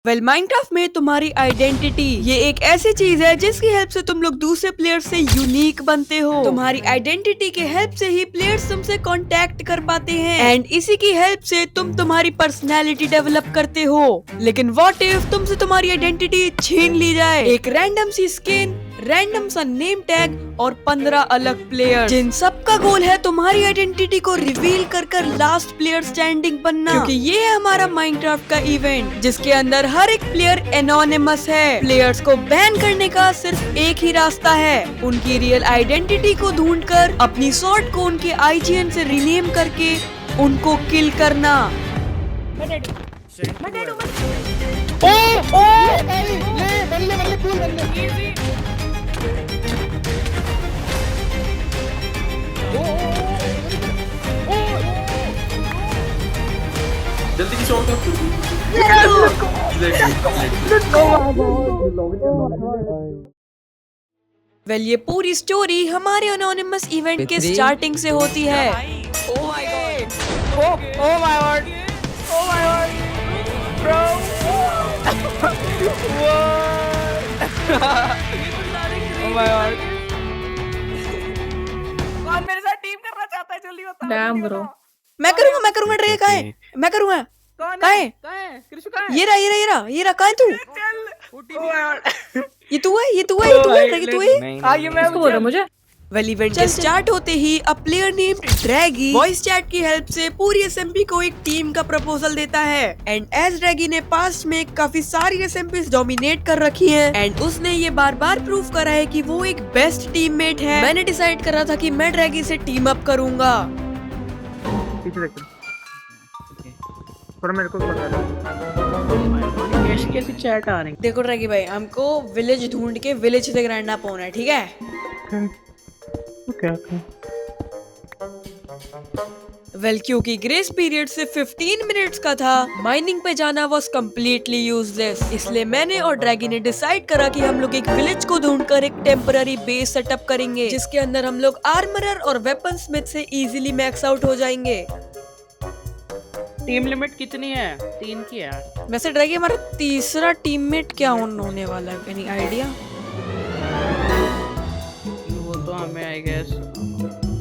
Well Minecraft में तुम्हारी identity ये एक ऐसी चीज है जिसकी हेल्प से तुम लोग दूसरे प्लेयर से यूनिक बनते हो। तुम्हारी आइडेंटिटी के हेल्प से ही प्लेयर्स तुमसे कांटेक्ट कर पाते हैं एंड इसी की हेल्प से तुम तुम्हारी पर्सनैलिटी डेवलप करते हो। लेकिन व्हाट इफ तुमसे तुम्हारी आइडेंटिटी छीन ली जाए? एक रैंडम सी स्किन, रैंडम सा नेम टैग और 15 अलग प्लेयर, जिन सबका गोल है तुम्हारी आइडेंटिटी को रिवील कर लास्ट प्लेयर स्टैंडिंग बनना। क्योंकि ये है हमारा माइनक्राफ्ट का इवेंट जिसके अंदर हर एक प्लेयर एनोनिमस है। प्लेयर्स को बैन करने का सिर्फ एक ही रास्ता है, उनकी रियल आइडेंटिटी को ढूंढकर अपनी सॉर्ट को उनके आईजीएन से रीनेम करके उनको किल करना। जल्दी की शॉट वेल ये पूरी स्टोरी हमारे एनोनिमस इवेंट के स्टार्टिंग से होती है। Oh my god! Oh my god! Oh my god! Bro! Oh my god! कौन मेरे साथ टीम करना चाहता है? जल्दी बता। Damn bro. मैं करूंगा ट्रे कहाँ है? मैं करूंगा। कौन कहाँ है? है? कहाँ है? कृष्ण कहाँ है? ये रहा कहाँ है तू? चल। Oh my god! ये तू है? आगे मैं किसको बोल रहा है मुझे? वेल इवेंट के स्टार्ट होते ही a player named Draggy voice chat की हेल्प से पूरी एसएमपी को एक टीम का प्रपोजल देता है। एंड एज ड्रैगी ने पास्ट में काफी सारी एसएमपी डोमिनेट कर रखी हैं एंड उसने ये बार बार प्रूव करा है कि वो एक बेस्ट टीममेट है। मैंने डिसाइड करा था कि मैं ड्रैगी से टीम अप करूंगा। मेरे को कैसी चैट आ रही देखो ड्रैगी भाई, हमको विलेज ढूंढ के विलेज से ग्राइंड अप होना है, ठीक है? वेल क्योंकि ग्रेस पीरियड से 15 मिनट्स का था, माइनिंग पे जाना वाज कम्प्लीटली यूजलेस। इसलिए मैंने और ड्रैगी ने डिसाइड करा कि हम लोग एक विलेज को ढूंढकर एक टेम्पररी बेस सेटअप करेंगे जिसके अंदर हम लोग आर्मरर और वेपन स्मिथ से इजीली मैक्स आउट हो जाएंगे। टीम लिमिट कितनी है? 3 की है। वैसे ड्रैगी हमारा तीसरा टीममेट क्या होने वाला है? Any idea? वो तो हमें आई गेस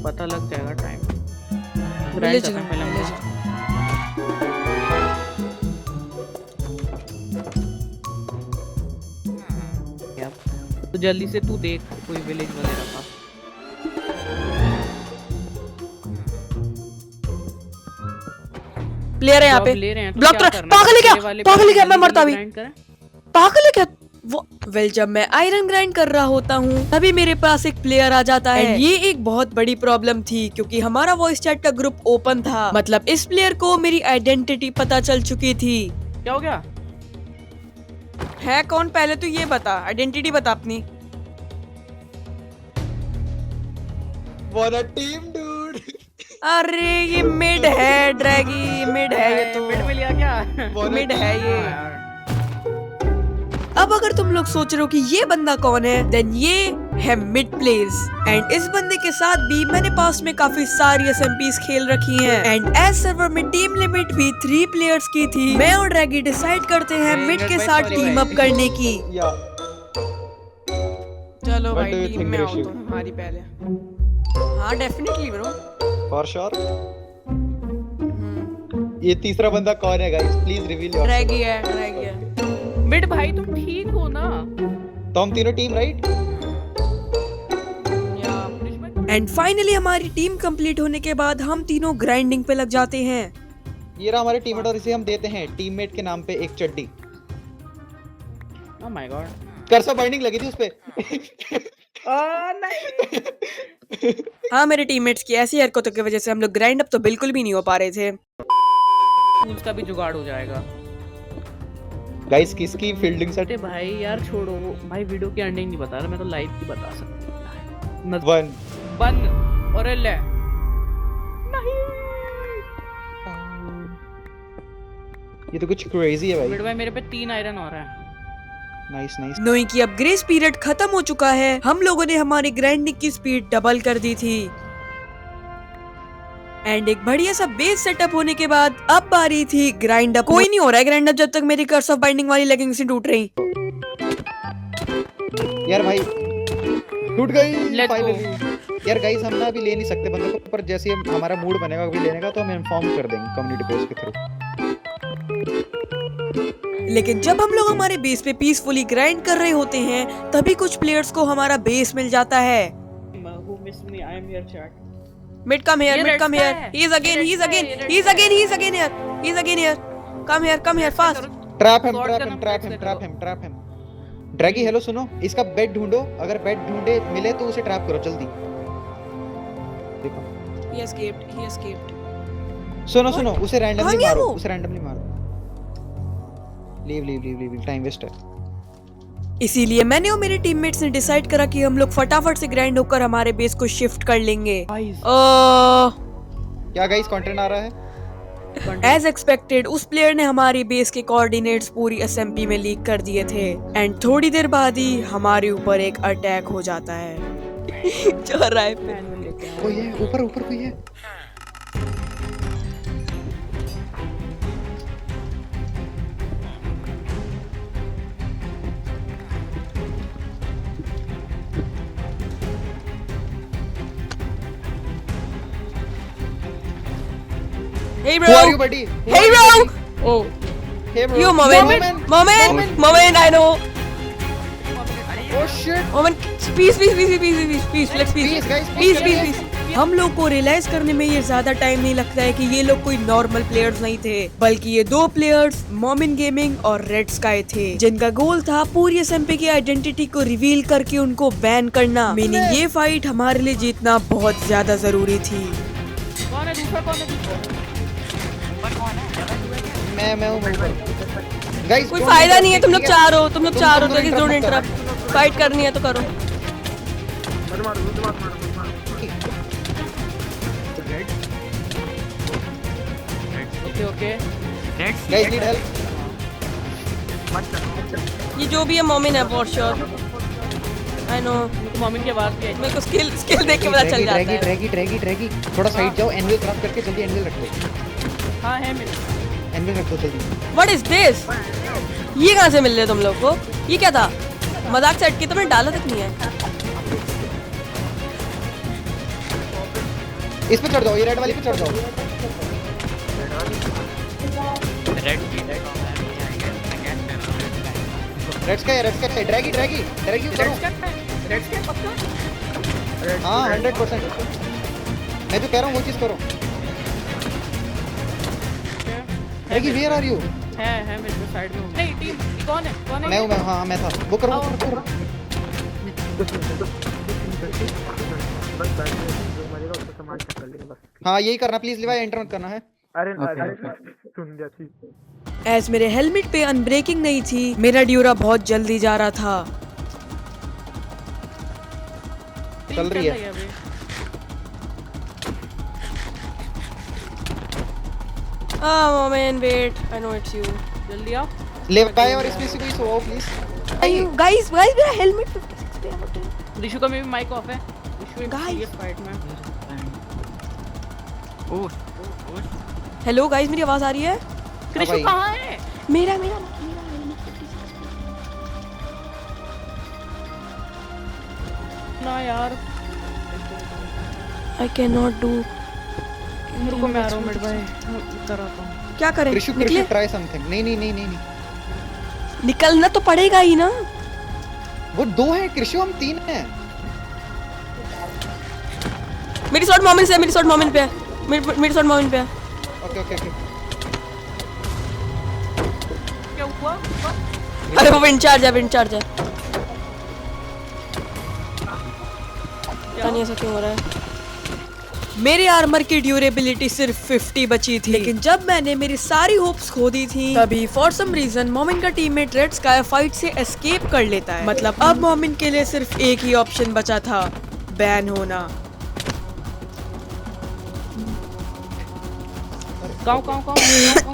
पता लग जाएगा टाइम। विलेज तो जल्दी से तू देख कोई विलेज वगैरह का। प्लेयर है यहाँ पे। ले रहे हैं तो ब्लॉक क्या कर। करना है? पागल है क्या? मैं मरता भी। ग्राइंड करें? पागल है क्या वो? वेल जब मैं आयरन ग्राइंड कर रहा होता हूँ तभी मेरे पास एक प्लेयर आ जाता है। ये एक बहुत बड़ी प्रॉब्लम थी क्योंकि हमारा वॉइस चैट का ग्रुप ओपन था। मतलब इस प्लेयर को मेरी आइडेंटिटी पता चल चुकी थी। क्या हो गया? है कौन? पहले तो ये बता, आइडेंटिटी बता अपनी। What a team, dude! अरे ये मिड है ड्रैगी, मिड है ये तो। मिड में लिया क्या? मिड है ये। अब अगर तुम लोग सोच रहे हो कि ये बंदा कौन है, देन ये है मिड प्लेस। एंड इस बंदे के साथ भी मैंने पास्ट में काफी सारी एसएमपीज खेल रखी हैं। एंड एज सर्वर में टीम लिमिट भी 3 प्लेयर्स की थी। मैं और ड्रैगी डिसाइड करते हैं मिड के साथ टीम अप करने की। चलो भाई टीम में आओ तुम हमारी पहले। हाँ डेफिनेटली ब्रो, For sure. ये तीसरा बंदा कौन है guys? Please reveal your. Draggy है। मिड भाई तुम ठीक हो ना? तो हम तीनों टीम राइट? एंड फाइनली हमारी टीम कंप्लीट होने के बाद हम तीनों ग्राइंडिंग पे लग जाते हैं। ये रहा हमारे टीममेट और इसे हम देते हैं टीममेट के नाम पे एक चड्डी। Oh my God. करसा बाइंडिंग लगी थी उस पे। नहीं। हाँ मेरे टीममेट्स की ऐसी हरकतों की वजह से हम लोग ग्राइंड अप तो बिल्कुल भी नहीं हो पा रहे थे। उसका भी जुगाड़ हो जाएगा। गाइस किसकी फील्डिंग सेट? अरे भाई यार छोड़ो भाई, वीडियो की एंडिंग नहीं बता रहा, मैं तो लाइव की बता सकता हूँ। 1 बंद और ले नहीं। ये तो कुछ क्रेजी है मिड भाई। भाई मेरे पे 3 आयरन हो रहा है। नाइस। नोइंग कि अब ग्रेस पीरियड खत्म हो चुका है, हम लोगों ने हमारी ग्राइंडिंग की स्पीड डबल कर दी थी। एंड एक बढ़िया सा बेस सेटअप होने के बाद अब बारी थी ग्राइंड अप। कोई नहीं हो रहा है ग्राइंड अप जब तक मेरी कर्स ऑफ बाइंडिंग वाली लेगिंग्स नहीं टूट रही। यार भाई टूट गई Let's go. फाइनली। यार गाइस हम ना अभी ले नहीं सकते बंदे को, पर जैसे ही हमारा मूड बनेगा अभी लेने का तो हम इन्फॉर्म कर देंगे कम्युनिटी पोस्ट के थ्रू। लेकिन जब हम लोग हमारे बेस पे पीसफुली ग्राइंड कर रहे होते हैं तभी कुछ प्लेयर्स को हमारा बेस मिल जाता है। Who missed me? I am here, chat. Mid come here, ये mid come here. लड़का है। He is again, he is ये again, लड़का है, he is again, he is again here. He is again here. Come here fast. Trap him Sword trap करना him trap press him करो। Trap him trap him. Draggy hello सुनो, इसका bed ढूंढो, अगर bed ढूंढे मिले तो उसे ट्रैप करो जल्दी। देखो He escaped, he escaped. सुनो सुनो, उसे कहाँ रैंडमली गया मारो, वो? उसे रैंडमली मारो। Leave leave leave leave, time waste है। इसीलिए मैंने और मेरे टीममेट्स ने डिसाइड करा कि हम लोग फटाफट से ग्राइंड होकर हमारे बेस को शिफ्ट कर लेंगे। Guys. क्या गाइस कंटेंट आ रहा है? एज एक्सपेक्टेड उस प्लेयर ने हमारी बेस के कोऑर्डिनेट्स पूरी एसएमपी में लीक कर दिए थे एंड थोड़ी देर बाद ही हमारे ऊपर एक अटैक हो जाता है। चल रहा है पे। Manual लेके आओ। कोई है ऊपर, ऊपर कोई है। Hey Who are you bro, buddy? Who hey are you, bro, buddy? Oh. Hey bro. you moment, I know. Oh shit. Moment, peace, let's Peace, guys, peace. हम लोग को रियलाइज करने में ये ज्यादा टाइम नहीं लगता है कि ये लोग कोई नॉर्मल प्लेयर्स नहीं थे, बल्कि ये दो प्लेयर्स मोमिन गेमिंग और रेड स्काई थे, जिनका गोल था पूरी एसएमपी की आइडेंटिटी को रिवील करके उनको बैन करना। मीनिंग ये फाइट हमारे लिए जीतना बहुत ज्यादा जरूरी थी। कौन है दूसरा? कौन है दूसरा? मैं हूं ऊपर। गाइस कोई फायदा नहीं है, तुम लोग चार हो, जल्दी डोंट इंटरप्ट। फाइट करनी है तो करो। Okay. Guys need help. ये जो भी है मोमिन है फॉर श्योर। आई नो, मोमिन के बाद भी मेरे को स्किल देख के पता चल जाता है। ड्रैगी थोड़ा साइड जाओ, एनविल क्राफ्ट करके जल्दी एनविल रख दो। हाँ है मेरे। एनविल रख दो जल्दी। What is this? ये कहाँ से मिल रहे तुम लोग को? ये क्या था? मजाक से हटके तो मैंने डाला तक नहीं है। इस पे चढ़ जाओ, ये रेड वाली पे चढ़ जाओ। रेड स्काई ड्रैगी करो। हाँ 100%। मैं जो कह रहा हूँ वो चीज करो। ड्रैगी वेयर आर यू? है मेरे साइड में। नहीं टीम कौन है? मैं हूँ हाँ मैं था। वो करो। हाँ यही करना प्लीज लिवाई, एंटर मत करना है। एज मेरे हेलमेट पे अनब्रेकिंग नहीं थी, मेरा ड्यूरा बहुत जल्दी जा रहा था। चल रही है। Moment wait, I know it's you. जल्दी आओ। लिवाई और इसमें से कोई सो प्लीज। गाइस मेरा हेलमेट 56 पे है। रिशु का मेरी माइक ऑफ है। रिशु एक Guys. सीरियस फाइट में। हेलो गाइस, मेरी आवाज आ रही है? रिशु भाई। कहाँ है? मेरा ना यार। I can not do. रुको मैं आ रहा हूँ मिड भाई। कर आता हूँ। क्या करें? कृषि निकले? Try something. नहीं निकलना तो पड़ेगा ही ना। वो दो है कृषि, हम तीन हैं। मेरी शॉट मोमेंट पे है। मेरी शॉट मोमेंट पे है। ओके क्या हुआ? अरे वो विंड चार्ज है। पता नहीं ऐसा क्यों हो रहा है। मेरे आर्मर की ड्यूरेबिलिटी सिर्फ 50 बची थी, लेकिन जब मैंने मेरी सारी होप्स खो दी थी तभी फॉर सम रीजन मोमिन का टीममेट रेड स्काई फाइट से एस्केप कर लेता है। मतलब अब मोमिन के लिए सिर्फ एक ही ऑप्शन बचा था, बैन होना। गाँव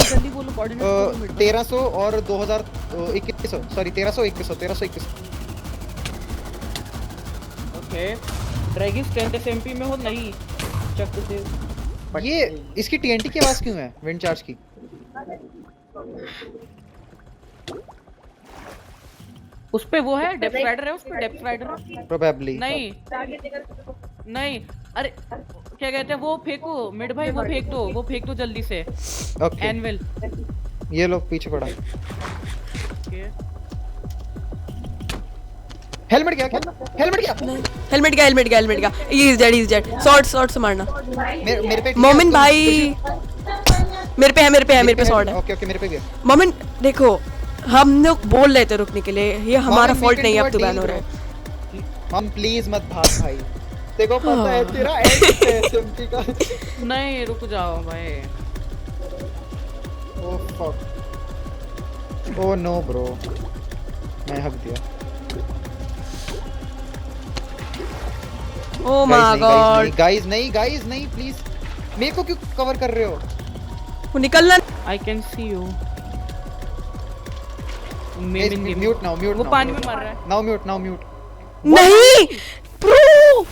जल्दी बोलो। कोऑर्डिनेट 1300 और 2100 सॉरी 1300 ओके। ड्रैगी स्ट्रेंथ एसएमपी में हो नहीं चक से ये इसकी टीएनटी की आवाज क्यों है विंड चार्ज की? उस पे वो है डेप्थ राइडर है, उस पे डेप्थ राइडर। प्रोबेबली। नहीं नहीं, अरे क्या कहते हैं वो फेंको मिड भाई, वो फेंक दो जल्दी से ओके एनविल। ये लोग पीछे पड़ा। ओके हेलमेट गया क्या? हेलमेट गया। हेलमेट गया। ये इज डेड। शॉट से मारना। मेरे पे मोमिन भाई मेरे पे शॉट है। ओके ओके मेरे पे भी है। मोमिन देखो, हम लोग बोल रहे थे रुकने के लिए, ये हमारा मोमिन, फॉल्ट we can नहीं है, do अब तो a बैन deal, हो रहा bro. है। हम प्लीज मत भाग भाई, देखो पता है तेरा एंड है एसएमपी का। नहीं रुक जाओ भाई। Oh fuck, oh no bro, मैं हक दिया। ओ माय गॉड, गाइस नहीं प्लीज, मेरे को क्यों कवर कर रहे हो? वो निकलना। I can see you. Mute now, वो पानी में मर रहा है। Now mute. नहीं ब्रो,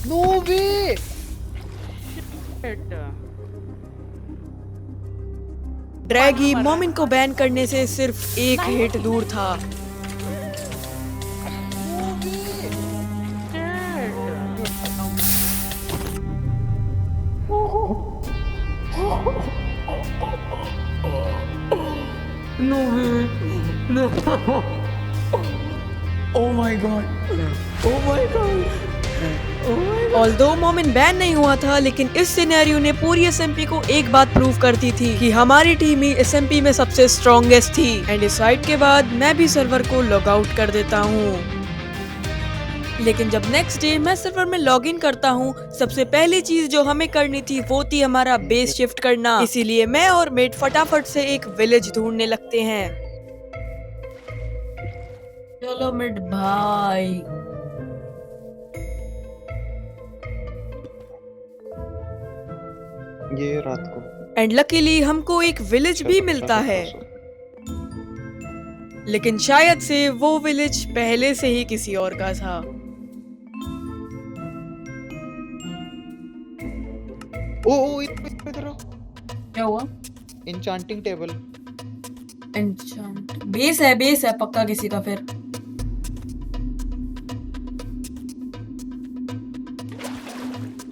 नो वे। ड्रैगी मोमिन को बैन करने से सिर्फ एक हिट दूर था। ऑल्दो मोमिन बैन नहीं हुआ था, लेकिन इस सिनेरियो ने पूरी एसएमपी को एक बात प्रूव करती थी कि हमारी टीम ही एसएमपी में सबसे स्ट्रॉन्गेस्ट थी। एंड इस फाइट के बाद मैं भी सर्वर को लॉग आउट कर देता हूँ। लेकिन जब नेक्स्ट डे मैं सर्वर में लॉग इन करता हूँ, सबसे पहली चीज जो हमें करनी थी वो थी हमारा बेस शिफ्ट करना। इसीलिए मैं और मेट फटाफट से एक विलेज ढूंढने लगते हैं। चलो मिड भाई, ये रात को एंड लकीली हमको एक विलेज भी मिलता है, लेकिन शायद से वो विलेज पहले से ही किसी और का था। ओ इधर आओ। क्या हुआ? Enchanting table. बेस है पक्का किसी का। फिर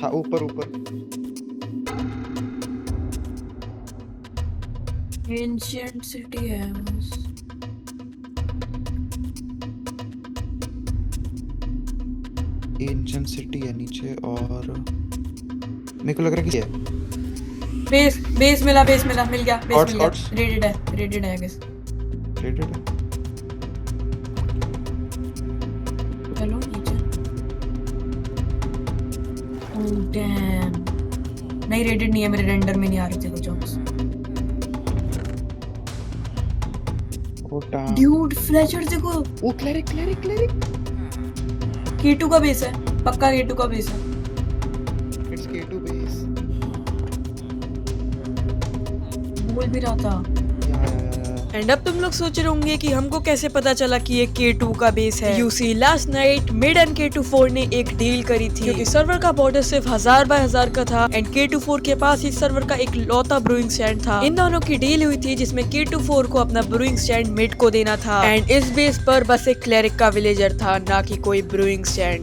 हाँ ऊपर एंशिएंट सिटी है बस। एंशिएंट सिटी है नीचे, और मेरे को लग रहा है कि है बेस मिला मिल गया। Hots. रेडेड है गेस। रेडेड है। चलो नीचे। डैम, नहीं रेडेड नहीं है, मेरे रेंडर में नहीं आ रही थी कुछ ऑप्स। ओटा ड्यूड फ्लैशर देखो। ओ क्लरिक K2 का बेस है, पक्का K2 का बेस है। It's K2 base. बोल भी रहा था। एंड अब तुम लोग सोच रहे होंगे कि हमको कैसे पता चला कि ये K2 का बेस है। UC last night mid and K24 ने एक डील करी थी, क्योंकि सर्वर का बॉर्डर सिर्फ 1000 बाय 1000 का था एंड K24 के पास इस सर्वर का एक लौता ब्रूइंग स्टैंड था। इन दोनों की डील हुई थी जिसमें K24 को अपना ब्रूइंग स्टैंड मिड को देना था। एंड इस बेस पर बस एक क्लेरिक का विलेजर था, ना कि कोई ब्रूइंग स्टैंड।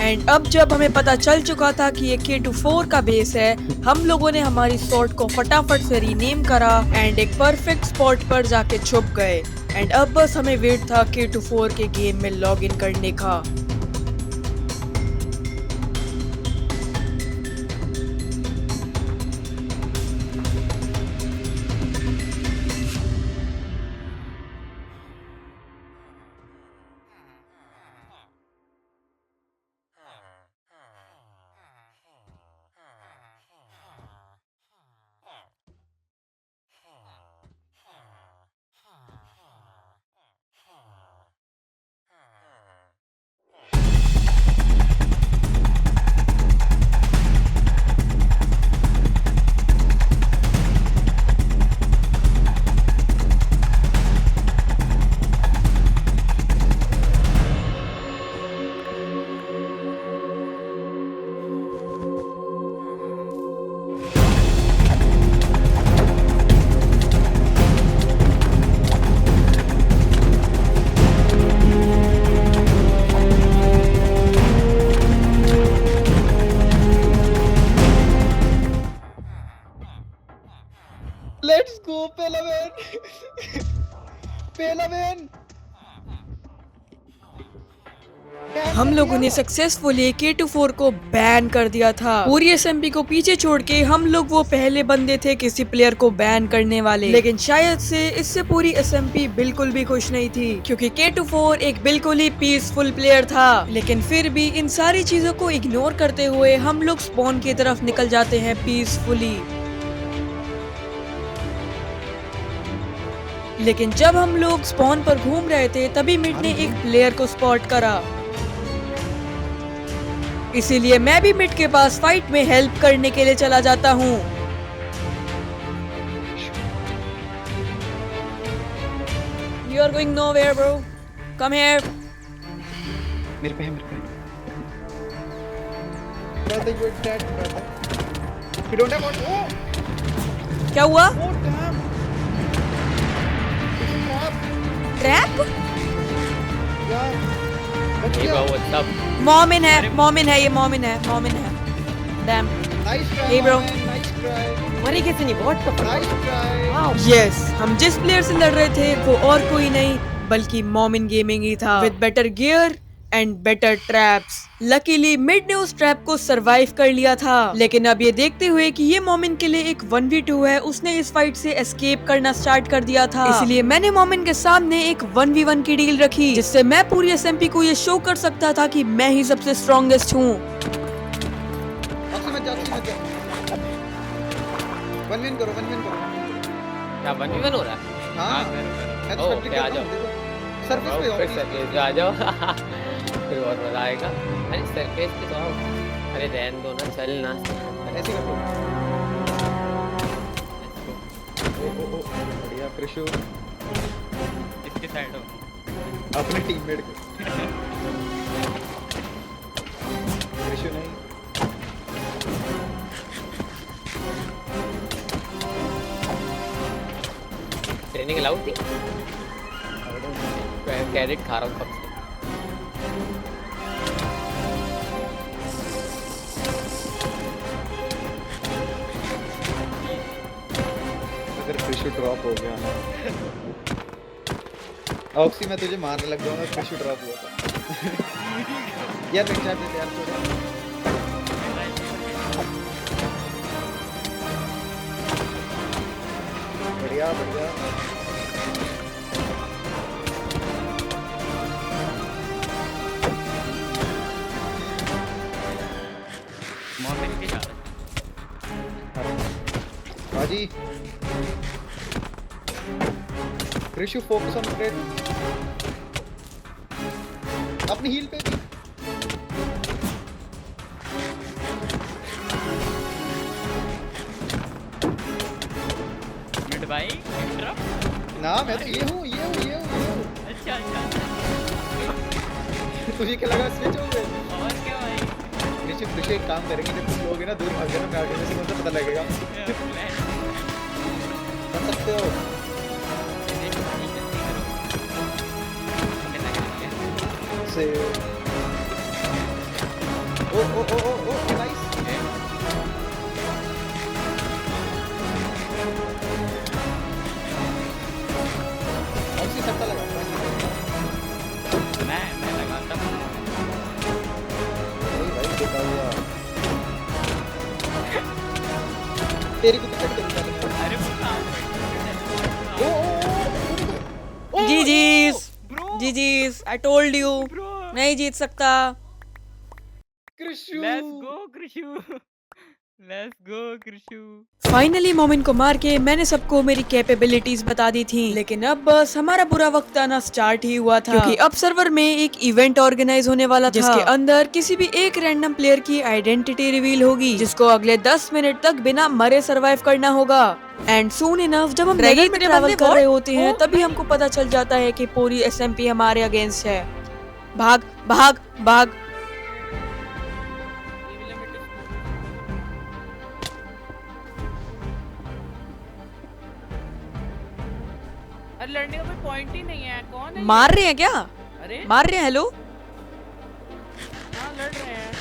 एंड अब जब हमें पता चल चुका था कि ये K24 का बेस है, हम लोगों ने हमारी स्वॉर्ड को फटाफट से रीनेम करा एंड एक परफेक्ट स्पॉट पर जाके छुप गए। एंड अब बस हमें वेट था K24 के गेम में लॉग इन करने का। Let's go पेलावेन। पेलावेन हम लोगों ने सक्सेसफुली K24 को बैन कर दिया था। पूरी SMP को पीछे छोड़ के हम लोग वो पहले बंदे थे किसी प्लेयर को बैन करने वाले, लेकिन शायद से इससे पूरी SMP बिल्कुल भी खुश नहीं थी, क्योंकि K24 एक बिल्कुल ही पीसफुल प्लेयर था। लेकिन फिर भी इन सारी चीजों को इग्नोर करते हुए हम लोग स्पॉन की तरफ निकल जाते हैं पीसफुली। लेकिन जब हम लोग स्पॉन पर घूम रहे थे तभी मिड ने एक प्लेयर को स्पॉट करा, इसीलिए मैं भी मिड के पास फाइट में हेल्प करने के लिए चला जाता हूँ। You are going nowhere, bro. Come here. मेरे पे है, मेरे पे है। Brother, you're dead, brother. You don't have what? Oh, क्या हुआ? oh, damn. ट्रैप? यार, बच Hey गया। bro, what's up? मोमिन है, मोमिन है, ये मोमिन है, मोमिन है। Damn. Nice try, Hey, bro. man. Nice try. Mari कैसे नहीं? What the fuck? Nice try. Wow. Yes, हम जिस प्लेयर से लड़ रहे थे वो और कोई नहीं बल्कि मोमिन गेमिंग ही था, with better gear and better traps. Luckily mid ने उस ट्रैप को सरवाइव कर लिया था, लेकिन अब ये देखते हुए कि ये मोमिन के लिए एक 1v2 है, उसने इस फाइट से एस्केप करना स्टार्ट कर दिया था। इसलिए मैंने मोमिन के सामने एक 1v1 की डील रखी, जिससे मैं पूरी SMP को ये शो कर सकता था कि मैं ही सबसे स्ट्रॉन्गेस्ट हूँ। ऑक्सी मत जा, ऑक्सी मत जा। वन विन करो, वन विन करो। क्या 1v1 हो रहा है? हाँ, करो। मैं तो ओह, spectate okay, आ करता जाओ। हूँ, देखो। सरफेस पे फिर हो। सरफेस पे आ जाओ। फिर बहुत मजा आएगा। अरे सरफेस पे तो आओ। अरे रहने दो ना, चल ना। ऐसे कर दो। ओ, बढ़िया कृषु। इसके साइड हो। अपने टीममेट को। कृषु नहीं। ट्रेनिंग अलाउड थी? कैरेट खा रहा हूँ कब से। अगर कृषु ड्रॉप हो गया ना, ऑक्सी मैं तुझे मारने लग जाऊंगा। कृषु ड्रॉप हुआ था। यार मैं चाहते थे यार थोड़ा। बढ़िया बढ़िया। मोमिन के जा बाजी कृषु फोकस ऑन ट्रेड। अपनी हील पे भी। मिड भाई इंटरप्ट। ना मैं तो ये हूँ, ये हूँ, ये हूँ, ये हूँ। अच्छा अच्छा तुझे क्या लगा स्विच हो गए? और क्या भाई? कृषु कृषु एक काम करेंगे, जब तुम लोग ना दूर भाग जाना, मैं आगे में से मुझे पता लगेगा। प्लान कर सकते हो। से ओ नाइस। ऑक्सी सट्टा लगा। मैं लगाता हूँ। भाई देखा हुआ। तेरी को टिकट कर। अरे वो काम GGs, bro GGs, I told you, bro नहीं जीत सकता। Krishu. Let's go Krishu. Let's go Krishu. Finally Momin को मार के मैंने सबको मेरी कैपेबिलिटीज बता दी थी, लेकिन अब बस हमारा बुरा वक्त आना स्टार्ट ही हुआ था, क्योंकि अब सर्वर में एक इवेंट ऑर्गेनाइज होने वाला था, जिसके अंदर किसी भी एक रैंडम प्लेयर की आइडेंटिटी रिवील होगी, जिसको अगले 10 मिनट तक बिना मरे सरवाइव करना होगा। एंड सून इनफ जब हम ड्रैगन में ट्रैवल कर रहे होते हैं तभी हमको पता चल जाता है कि पूरी SMP हमारे अगेंस्ट है। भाग भाग भाग। अरे लड़ने का कोई पॉइंट ही नहीं है। कौन है? मार रहे हैं क्या? अरे मार रहे हैं? हेलो, हाँ लड़ रहे हैं।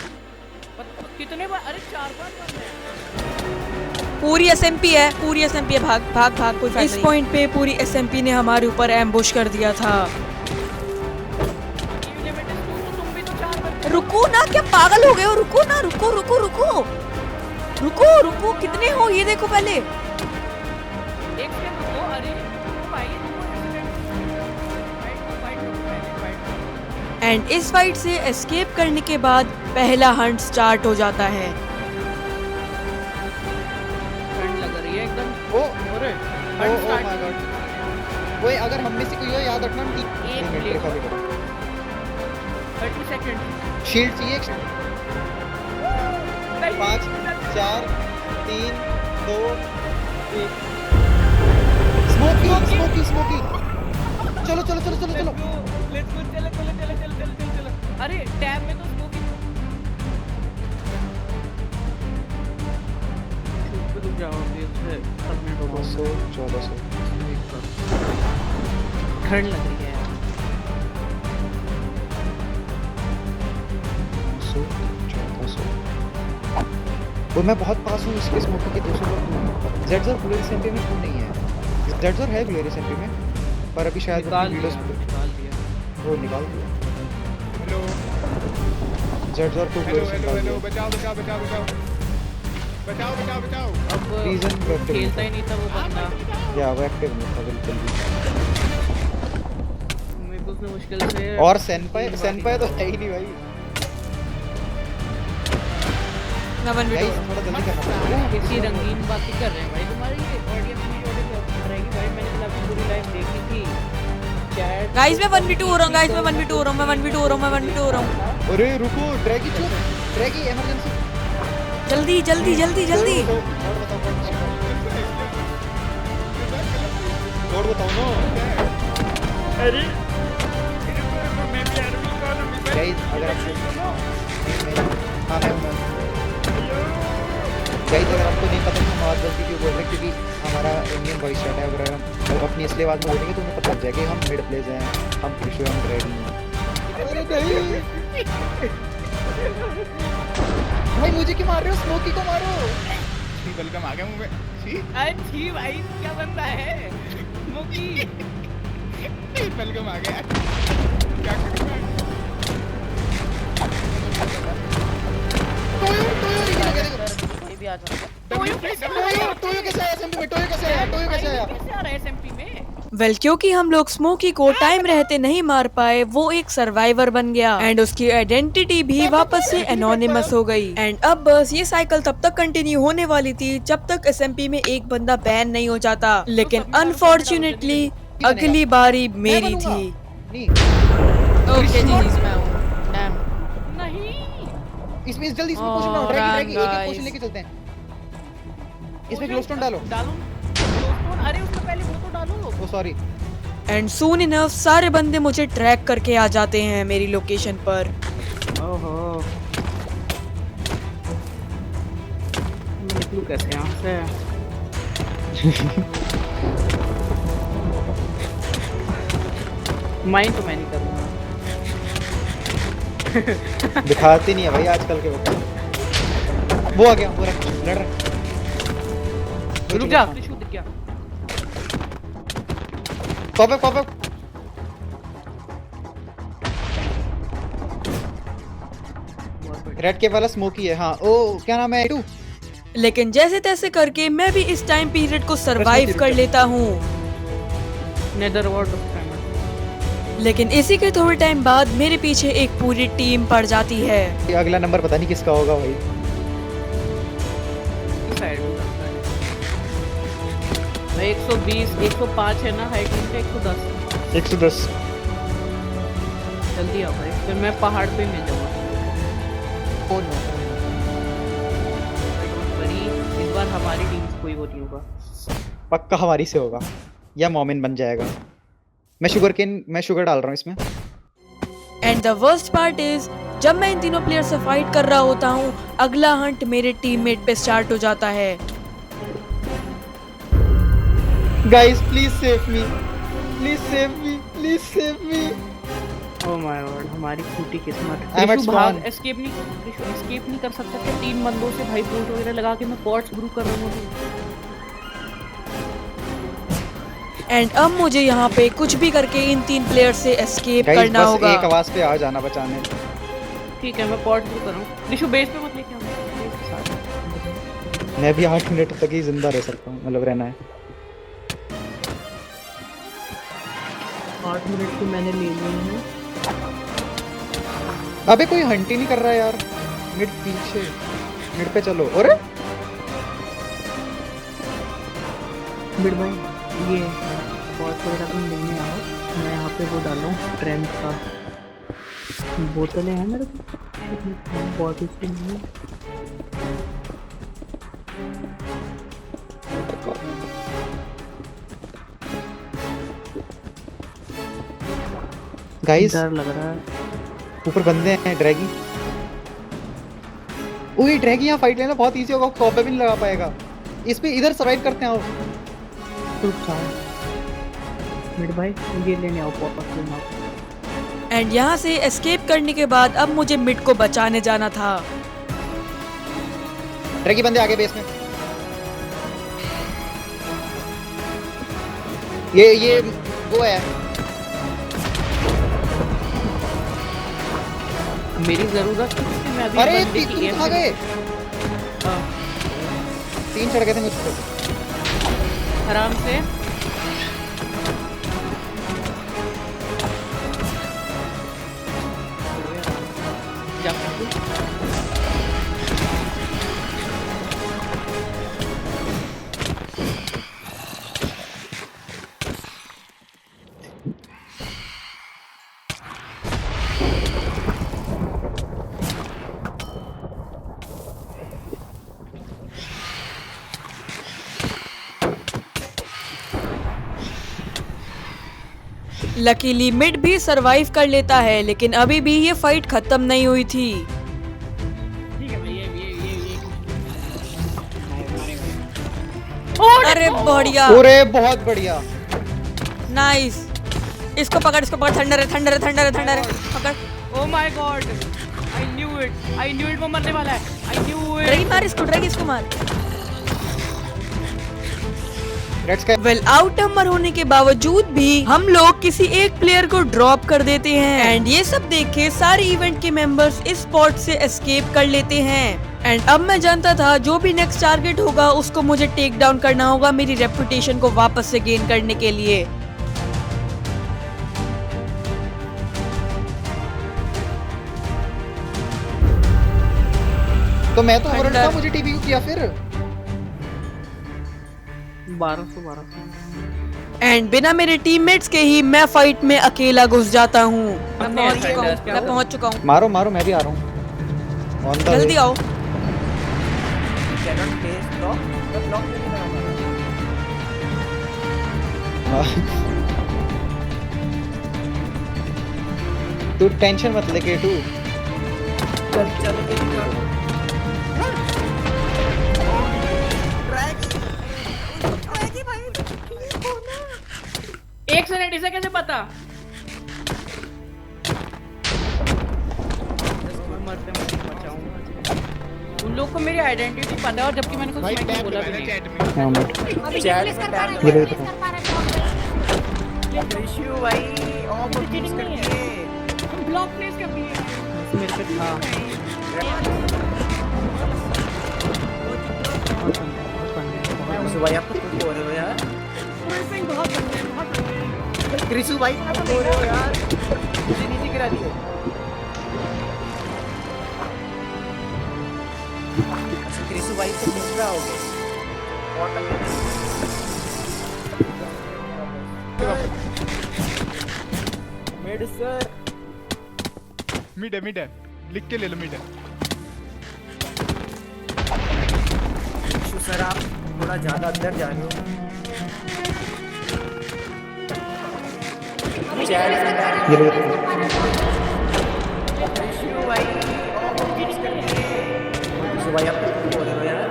कितने बार? अरे 4 बार लड़ रहे हैं। पूरी एसएमपी है, पूरी एसएमपी है, भाग भाग भाग, कोई फायदा नहीं। इस पॉइंट पे पूरी एसएमपी ने हमारे ऊपर एम्बुश कर दिया था। तुम भी तो 4 बंदे। रुको ना, क्या पागल हो गए हो? रुको ना, रुको रुको रुको रुको रुको, कितने हो ये देखो पहले। एक सेकंड रुको, अरे भाई फाइट। एंड इस फाइट से एस्केप करने के बाद पहला हंट स्टार्ट हो जाता है। ठंड लग रही है एकदम। ओ अरे ओ माय गॉड। ओए अगर हम में से कोई हो याद रखना कि एक मिनट। 30 सेकंड। शील्ड चाहिए। 5 4 3 2 1। Smoky smoky smoky. चलो चलो चलो चलो चलो। लेट्स गो, चलो चलो चलो चलो चलो चलो। अरे टैब में तो स्मोकी। रुक जाओ, ये से सबमिट हो गया। 1400 ठंड लग रही है यार। 1400। वो मैं बहुत पास हूँ इसके स्मोकी के 200 पर दूर। जेडजर ग्लोरियस एमपी में क्यों नहीं है? जेडजर है ग्लोरियस एमपी में, पर अभी शायद निकाल वीडियोस दिया। वो निकाल दिया। हेलो जेडजर को हेलो ग्लोरियस हेलो निकाल हेलो, दिया। बचाओ बचाओ बचाओ बचाओ बचाओ बचाओ बचाओ। अब Reason वेक्टर खेलता ही नहीं था वो बंदा। या वो एक्टिव नहीं था बिल्कुल भी। मेरे को उसने मुश्किल से और सेनपाई तो है ही नहीं भाई। मैं 1v2 गाइस थोड़ा जल्दी करना पड़ेगा। किसी रंगीन बातें कर रहे हैं भाई। तुम्हारी ये ऑडियंस की रहेगी भाई। मैंने कल पूरी लाइव देखी थी। चैट गाइस मैं 1v2 हो रहा हूँ, गाइस मैं 1v2 हो रहा हूँ, मैं 1v2 हो रहा हूँ, मैं 1v2 हो रहा हूँ। अरे रुको, ड्रैगी चुप, ड्रैगी इमरजेंसी। जल्दी जल्दी जल्दी जल्दी। और बताओ ना। अरे मैं भी आर्मी का ना मिल गाइस अगर आपको हाँ मैं गाइस अगर आपको नहीं पता कि हम आवाज़ जल्दी क्यों बोल रहे हैं, क्योंकि हमारा इंडियन वॉइस चैट है। अगर हम अपनी इसलिए आवाज़ में बोलेंगे तो उन्हें पता लग जाएगा कि हम मिड प्लेस हैं, हम क्रिशो, हम ड्रैगी हैं। अरे नहीं भाई, मुझे क्यों मार रहे हो? स्मोकी को मारो। छी बलगम आ गया मुंह में। छी अच्छी भाई क्या बंदा है मुकी। बलगम आ गया। क्या करूं मैं? कोई भी आ जाता। टोयो कैसे आया एसएमपी में? टोयो कैसे आया? कैसे आ रहा है एसएमपी में? वेल क्योंकि हम लोग स्मोकी को टाइम रहते नहीं मार पाए, वो एक सर्वाइवर बन गया एंड उसकी आइडेंटिटी भी वापस से एनोनिमस हो गई। एंड अब बस ये साइकिल तब तक कंटिन्यू होने वाली थी जब तक एसएमपी में एक बंदा बैन नहीं हो जाता, लेकिन अनफॉर्चुनेटली अगली बारी मेरी थी। नहीं ओके जी, नहीं इसमें जल्दी इसमें पोशन डालो। ड्रैगी एक एक पोशन लेके चलते हैं। इसमें ग्लोस्टोन डालो। डालो ग्लोस्टोन। अरे उसमें पहले वो तो डालो। ओ सॉरी। एंड सून इनफ सारे बंदे मुझे ट्रैक करके आ जाते हैं मेरी लोकेशन पर। ओहो मैं निकलूं कैसे यहाँ से? माइंड तो मैं नहीं करूँगा। दिखाते नहीं है भाई आजकल के बच्चे। वो आ गया, वो लड़ रहा है। रुक जा, त्रिशूल दिख गया। पॉप रेड के वाला स्मोकी है। हाँ ओ क्या नाम है? 2 लेकिन जैसे तैसे करके मैं भी इस टाइम पीरियड को सरवाइव कर लेता हूँ। नेदरवर्ल्ड ऑफ टाइम। लेकिन इसी के थोड़े टाइम बाद मेरे पीछे एक पूरी टीम पड़ जाती है। ये अगला नंबर पता नहीं किसका होगा भाई। साइड में 120 105 है ना हाइट लिमिट। 110 110। जल्दी आओ भाई, फिर मैं पहाड़ पे मिल जाऊंगा। बड़ी इस बार हमारी टीम से कोई वो नहीं होगा। पक्का हमारी से होगा या मोमिन बन जाएगा। मैं शुगर डाल रहा हूँ इसमें। And the worst part is जब मैं इन तीनों प्लेयर से फाइट कर रहा होता हूँ, अगला हंट मेरे टीममेट पे स्टार्ट हो जाता है। Guys please save me, please save me, please save me. Oh my God, हमारी फूटी किस्मत। I'm at ऋषु भाग, spawn. एस्केप नहीं कर सकते थे 3 बंदों से भाई, बोल्ट वगैरह लगा के मैं पॉट्स ब्रू कर रहा हूँ। एंड अब मुझे यहाँ पे कुछ भी करके इन 3 प्लेयर से एस्केप गाइस करना बस होगा। एक आवाज पे आ जाना बचाने। ठीक है, मैं पॉट्स ब्रू कर रहा हूँ। ऋषु बेस पे मत लेके आना, बेस के साथ। मैं भी 8 मिनट तक ही जिंदा रह सकता हूँ, मतलब रहना है। 8 मिनट तो मैंने ले लिए हैं। अबे कोई हंट ही नहीं कर रहा यार। मिड पीछे, मिड पे चलो। अरे मिड भाई, ये पॉट्स वगैरह तुम लेने आओ, मैं यहाँ पे वो डालूँ ट्रेंड का। बोतलें हैं मेरे को, बॉटल्स के लिए। गाइस डर लग रहा है। ऊपर बंदे हैं, ड्रैगी। ओए ड्रैगी यहाँ फाइट लेना बहुत इजी होगा, कॉपे भी नहीं लगा पाएगा। इस पे इधर सर्वाइव करते हैं। आओ रुक जाओ मिड भाई, ये लेने आओ पॉट्स लेने आओ। एंड यहाँ से एस्केप करने के बाद अब मुझे मिड को बचाने जाना था। ड्रैगी बंदे आगे बेस में। ये वो है। मेरी जरूरत थी कि मैं अभी अरे बंदे की तुम एम कहाँ से- गए? हाँ, 3 चढ़ गए थे मुझ पे। आराम से। जा सकते हो। लकीली मिड भी सरवाइव कर लेता है, लेकिन अभी भी ये फाइट खत्म नहीं हुई थी। ठीक है भाई, ये अरे बढ़िया, अरे बहुत बढ़िया। नाइस। इसको पकड़, थंडर है, पकड़। Oh my God, I knew it, वो मरने वाला है। I knew it. ड्रैगी इसको मार। Let's go. Well out number होने के बावजूद भी हम लोग किसी एक प्लेयर को ड्रॉप कर देते हैं। एंड ये सब देख के सारे इवेंट के मेंबर्स इस स्पॉट से एस्केप कर लेते हैं। एंड अब मैं जानता था जो भी नेक्स्ट टारगेट होगा उसको मुझे टेक डाउन करना होगा, मेरी रेपुटेशन को वापस से गेन करने के लिए। तो मैं तो ओवरऑल था, अंदर। मुझे टीपी किया फिर। 1200। एंड बिना मेरे टीममेट्स के ही मैं फाइट में अकेला घुस जाता हूँ। मैं पहुँच चुका हूँ। मारो मारो, मैं भी आ रहा हूँ। ऑन द जल्दी आओ। तू टेंशन मत ले K2। एक सेकंड, इसे कैसे पता? मरते मरते बचाऊंगा। उन लोग को मेरी आइडेंटिटी पता है, और जबकि मैंने कुछ भाई माइक में टैग बोला पे भी नहीं। चैट में। हाँ मत। ये ले तो। ब्लॉक प्लेस कर दिए मेरे पे था। भाई आप तो कुछ हो रहे हो यार। क्रिसु भाई आप तो हो रहे हो यार, मुझे नीचे गिरा दिए। अच्छा क्रिसु भाई तो दूसरा हो गया। मिड सर, मिड है लिख के ले लो मिड है। क्रिसु सर आप थोड़ा ज्यादा अंदर जा रहे हो। चैट ये ले तो। क्रिसु भाई क्रिसु भाई आप तो कुछ हो रहे हो यार।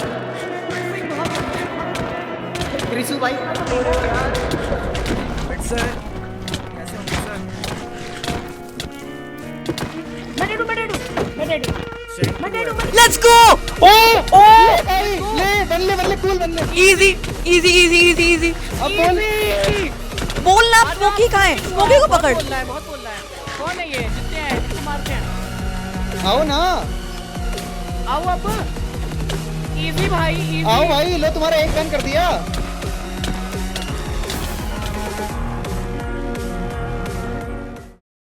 क्रिसु भाई आप तो हो रहे हो यार। मिड सर कैसे हो सर? Let's go. ओ ओ भाई ले बल्ले कूल बल्ले। Easy easy easy easy easy. अब बोल बोलना स्मोकी कहाँ है? स्मोकी को पकड़। बहुत बोल रहा है, बहुत बोल रहा है। कौन है ये? जितने हैं जिसको मारते हैं। आओ ना, आओ अब। इजी भाई, इजी। आओ भाई, लो तुम्हारा एक गन कर दिया।